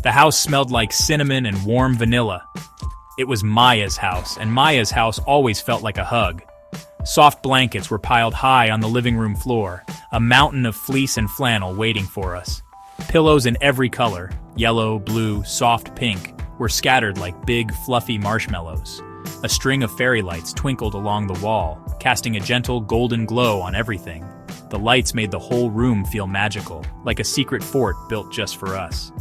The house smelled like cinnamon and warm vanilla. It was Maya's house, and Maya's house always felt like a hug. Soft blankets were piled high on the living room floor, a mountain of fleece and flannel waiting for us. Pillows in every color, yellow, blue, soft pink, were scattered like big, fluffy marshmallows. A string of fairy lights twinkled along the wall, casting a gentle golden glow on everything. The lights made the whole room feel magical, like a secret fort built just for us.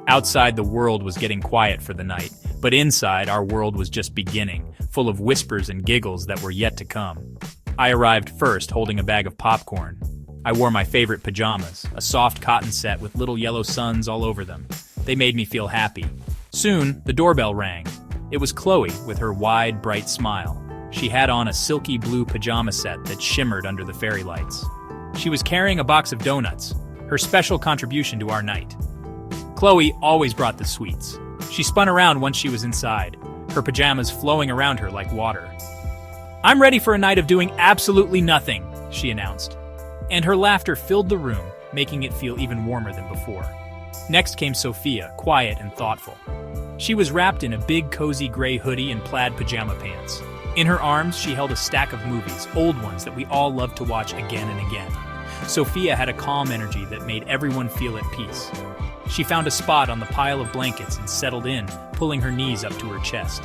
Outside, the world was getting quiet for the night, but inside, our world was just beginning, full of whispers and giggles that were yet to come. I arrived first, holding a bag of popcorn. I wore my favorite pajamas, a soft cotton set with little yellow suns all over them. They made me feel happy. Soon, the doorbell rang. It was Chloe, with her wide, bright smile. She had on a silky blue pajama set that shimmered under the fairy lights. She was carrying a box of donuts, her special contribution to our night. Chloe always brought the sweets. She spun around once she was inside, her pajamas flowing around her like water. "I'm ready for a night of doing absolutely nothing," she announced. And her laughter filled the room, making it feel even warmer than before. Next came Sophia, quiet and thoughtful. She was wrapped in a big, cozy gray hoodie and plaid pajama pants. In her arms, she held a stack of movies, old ones that we all loved to watch again and again. Sophia had a calm energy that made everyone feel at peace. She found a spot on the pile of blankets and settled in, pulling her knees up to her chest.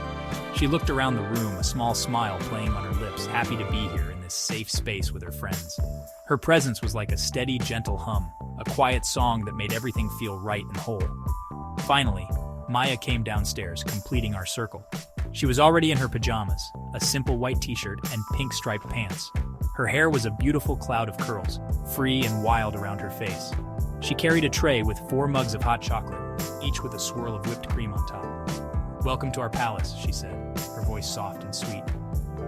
She looked around the room, a small smile playing on her lips, happy to be here in this safe space with her friends. Her presence was like a steady, gentle hum, a quiet song that made everything feel right and whole. Finally, Maya came downstairs, completing our circle. She was already in her pajamas, a simple white t-shirt and pink striped pants. Her hair was a beautiful cloud of curls, free and wild around her face. She carried a tray with 4 mugs of hot chocolate, each with a swirl of whipped cream on top. "Welcome to our palace," she said, her voice soft and sweet.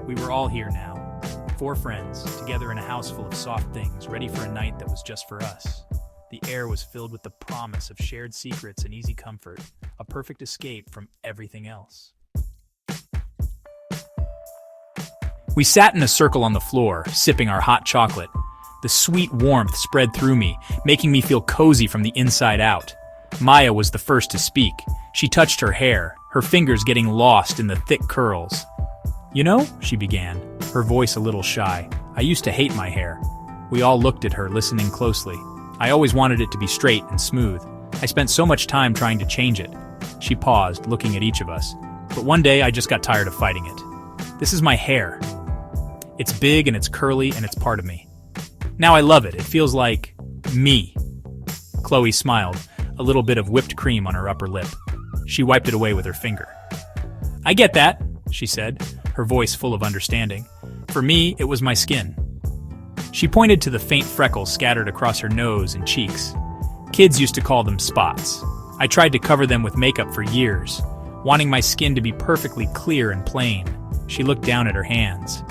We were all here now, 4 friends, together in a house full of soft things, ready for a night that was just for us. The air was filled with the promise of shared secrets and easy comfort, a perfect escape from everything else. We sat in a circle on the floor, sipping our hot chocolate. The sweet warmth spread through me, making me feel cozy from the inside out. Maya was the first to speak. She touched her hair, her fingers getting lost in the thick curls. "You know," she began, her voice a little shy, "I used to hate my hair." We all looked at her, listening closely. I always wanted it to be straight and smooth. I spent so much time trying to change it. She paused, looking at each of us. But one day, I just got tired of fighting it. "This is my hair. It's big and it's curly and it's part of me. Now I love it. It feels like me." Chloe smiled, a little bit of whipped cream on her upper lip. She wiped it away with her finger. "I get that," she said, her voice full of understanding. "For me, it was my skin." She pointed to the faint freckles scattered across her nose and cheeks. Kids used to call them spots. I tried to cover them with makeup for years, wanting my skin to be perfectly clear and plain. She looked down at her hands.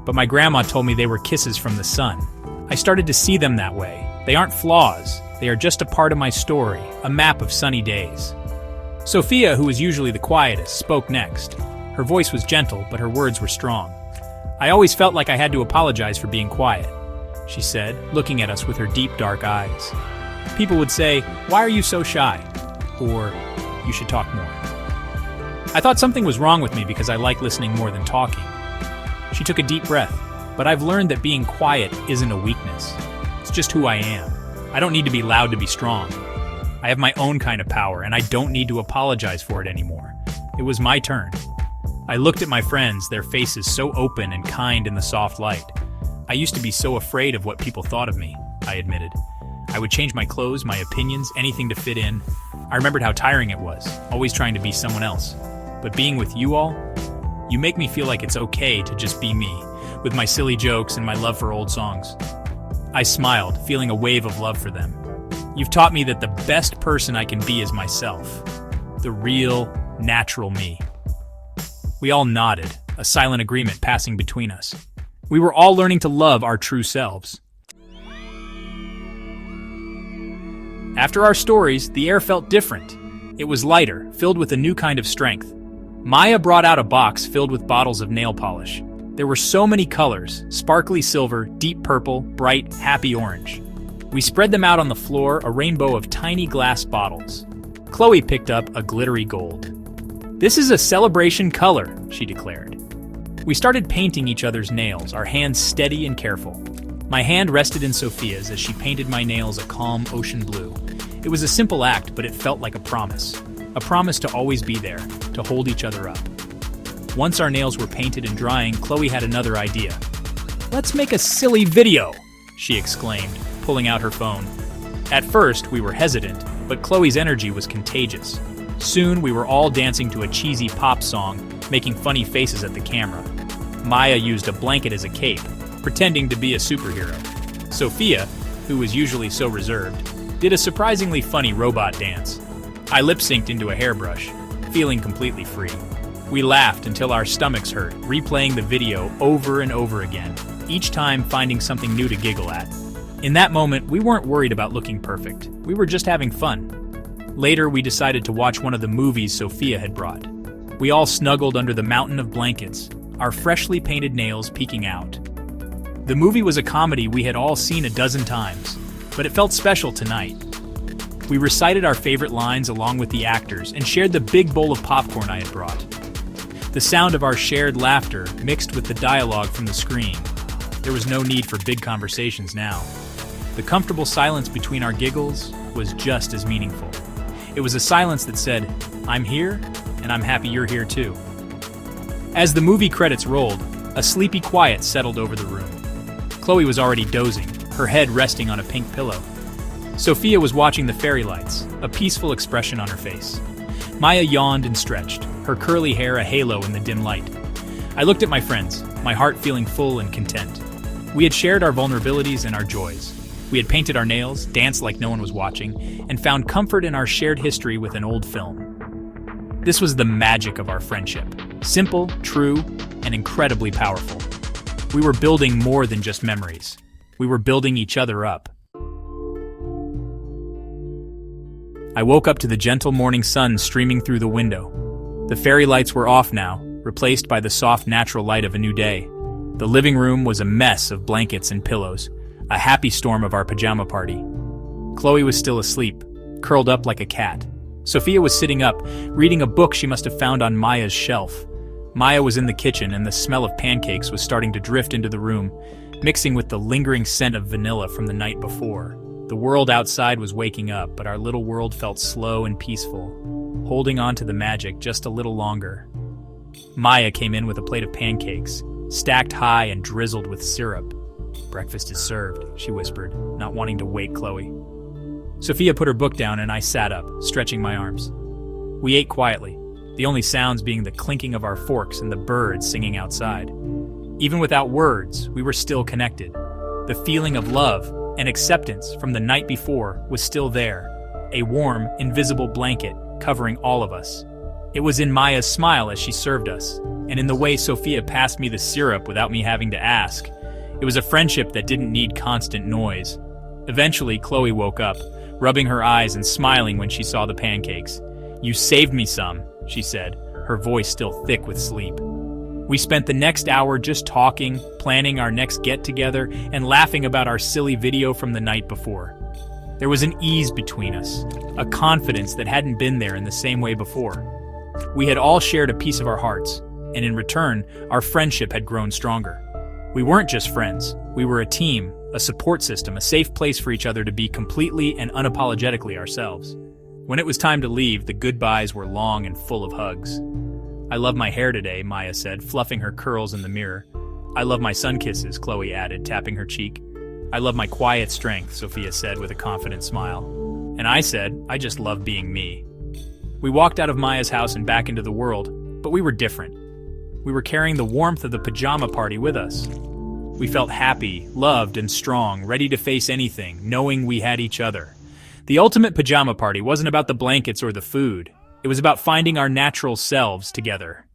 But my grandma told me they were kisses from the sun. I started to see them that way. They aren't flaws. They are just a part of my story, a map of sunny days. Sophia, who was usually the quietest, spoke next. Her voice was gentle, but her words were strong. "I always felt like I had to apologize for being quiet," she said, looking at us with her deep, dark eyes. "People would say, 'Why are you so shy?' Or, 'You should talk more.' I thought something was wrong with me because I like listening more than talking." She took a deep breath. "But I've learned that being quiet isn't a weakness. It's just who I am. I don't need to be loud to be strong. I have my own kind of power, and I don't need to apologize for it anymore." It was my turn. I looked at my friends, their faces so open and kind in the soft light. "I used to be so afraid of what people thought of me," I admitted. "I would change my clothes, my opinions, anything to fit in. I remembered how tiring it was, always trying to be someone else. But being with you all, you make me feel like it's okay to just be me, with my silly jokes and my love for old songs." I smiled, feeling a wave of love for them. "You've taught me that the best person I can be is myself. The real, natural me." We all nodded, a silent agreement passing between us. We were all learning to love our true selves. After our stories, the air felt different. It was lighter, filled with a new kind of strength. Maya brought out a box filled with bottles of nail polish. There were so many colors: sparkly silver, deep purple, bright, happy orange. We spread them out on the floor, a rainbow of tiny glass bottles. Chloe picked up a glittery gold. "This is a celebration color," she declared. We started painting each other's nails, our hands steady and careful. My hand rested in Sophia's as she painted my nails a calm ocean blue. It was a simple act, but it felt like a promise. A promise to always be there, to hold each other up. Once our nails were painted and drying, Chloe had another idea. "Let's make a silly video," she exclaimed, pulling out her phone. At first, we were hesitant, but Chloe's energy was contagious. Soon, we were all dancing to a cheesy pop song, making funny faces at the camera. Maya used a blanket as a cape, pretending to be a superhero. Sophia, who was usually so reserved, did a surprisingly funny robot dance. I lip-synced into a hairbrush, feeling completely free. We laughed until our stomachs hurt, replaying the video over and over again, each time finding something new to giggle at. In that moment, we weren't worried about looking perfect. We were just having fun. Later, we decided to watch one of the movies Sophia had brought. We all snuggled under the mountain of blankets, our freshly painted nails peeking out. The movie was a comedy we had all seen a dozen times, but it felt special tonight. We recited our favorite lines along with the actors and shared the big bowl of popcorn I had brought. The sound of our shared laughter mixed with the dialogue from the screen. There was no need for big conversations now. The comfortable silence between our giggles was just as meaningful. It was a silence that said, "I'm here, and I'm happy you're here too." As the movie credits rolled, a sleepy quiet settled over the room. Chloe was already dozing, her head resting on a pink pillow. Sophia was watching the fairy lights, a peaceful expression on her face. Maya yawned and stretched, her curly hair a halo in the dim light. I looked at my friends, my heart feeling full and content. We had shared our vulnerabilities and our joys. We had painted our nails, danced like no one was watching, and found comfort in our shared history with an old film. This was the magic of our friendship. Simple, true, and incredibly powerful. We were building more than just memories. We were building each other up. I woke up to the gentle morning sun streaming through the window. The fairy lights were off now, replaced by the soft natural light of a new day. The living room was a mess of blankets and pillows, a happy storm of our pajama party. Chloe was still asleep, curled up like a cat. Sophia was sitting up, reading a book she must have found on Maya's shelf. Maya was in the kitchen and the smell of pancakes was starting to drift into the room, mixing with the lingering scent of vanilla from the night before. The world outside was waking up, but our little world felt slow and peaceful, holding on to the magic just a little longer. Maya came in with a plate of pancakes, stacked high and drizzled with syrup. "Breakfast is served," she whispered, not wanting to wake Chloe. Sophia put her book down and I sat up, stretching my arms. We ate quietly, the only sounds being the clinking of our forks and the birds singing outside. Even without words, we were still connected. The feeling of love and acceptance from the night before was still there, a warm, invisible blanket covering all of us. It was in Maya's smile as she served us, and in the way Sophia passed me the syrup without me having to ask. It was a friendship that didn't need constant noise. Eventually, Chloe woke up, rubbing her eyes and smiling when she saw the pancakes. "You saved me some," she said, her voice still thick with sleep. We spent the next hour just talking, planning our next get-together, and laughing about our silly video from the night before. There was an ease between us, a confidence that hadn't been there in the same way before. We had all shared a piece of our hearts, and in return, our friendship had grown stronger. We weren't just friends. We were a team, a support system, a safe place for each other to be completely and unapologetically ourselves. When it was time to leave, the goodbyes were long and full of hugs. "I love my hair today," Maya said, fluffing her curls in the mirror. "I love my sun kisses," Chloe added, tapping her cheek. "I love my quiet strength," Sophia said with a confident smile. And I said, "I just love being me." We walked out of Maya's house and back into the world, but we were different. We were carrying the warmth of the pajama party with us. We felt happy, loved, and strong, ready to face anything, knowing we had each other. The ultimate pajama party wasn't about the blankets or the food. It was about finding our natural selves together.